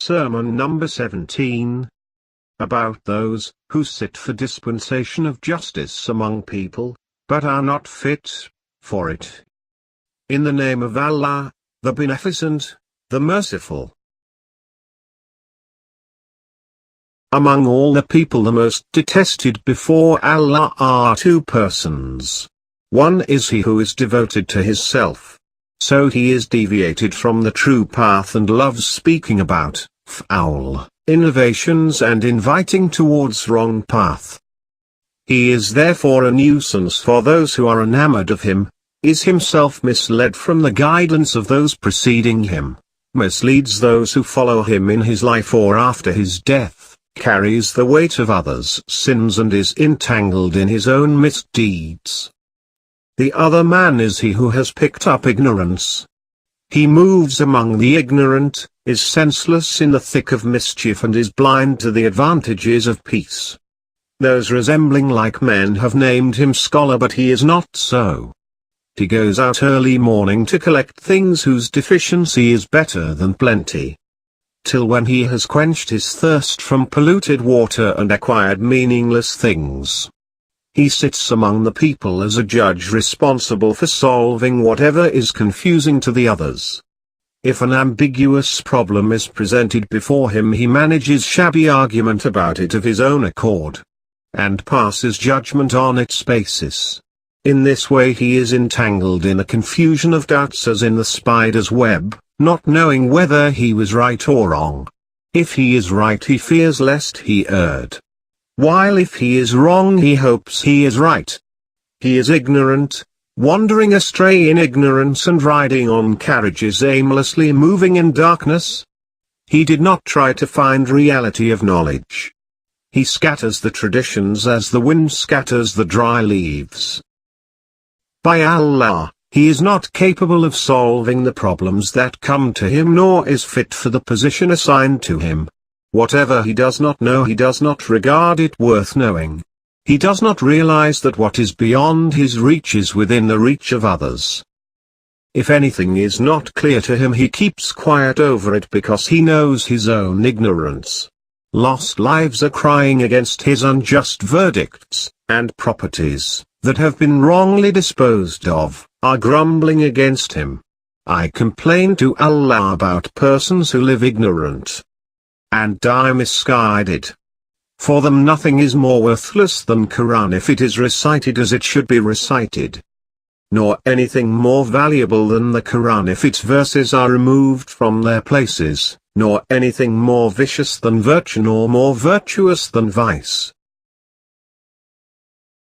Sermon number 17. About those who sit for dispensation of justice among people, but are not fit for it. In the name of Allah, the Beneficent, the Merciful. Among all the people the most detested before Allah are two persons. One is he who is devoted to his self. So he is deviated from the true path and loves speaking about foul innovations and inviting towards wrong path. He is therefore a nuisance for those who are enamored of him, is himself misled from the guidance of those preceding him, misleads those who follow him in his life or after his death, carries the weight of others' sins and is entangled in his own misdeeds. The other man is he who has picked up ignorance. He moves among the ignorant, is senseless in the thick of mischief and is blind to the advantages of peace. Those resembling like men have named him scholar, but he is not so. He goes out early morning to collect things whose deficiency is better than plenty. Till when he has quenched his thirst from polluted water and acquired meaningless things. He sits among the people as a judge responsible for solving whatever is confusing to the others. If an ambiguous problem is presented before him, he manages shabby argument about it of his own accord, and passes judgment on its basis. In this way he is entangled in a confusion of doubts as in the spider's web, not knowing whether he was right or wrong. If he is right he fears lest he erred, while if he is wrong he hopes he is right. He is ignorant, wandering astray in ignorance and riding on carriages aimlessly moving in darkness. He did not try to find reality of knowledge. He scatters the traditions as the wind scatters the dry leaves. By Allah, he is not capable of solving the problems that come to him, nor is fit for the position assigned to him. Whatever he does not know, he does not regard it worth knowing. He does not realize that what is beyond his reach is within the reach of others. If anything is not clear to him, he keeps quiet over it because he knows his own ignorance. Lost lives are crying against his unjust verdicts, and properties that have been wrongly disposed of are grumbling against him. I complain to Allah about persons who live ignorant and die misguided. For them nothing is more worthless than Quran if it is recited as it should be recited, nor anything more valuable than the Quran if its verses are removed from their places, nor anything more vicious than virtue nor more virtuous than vice.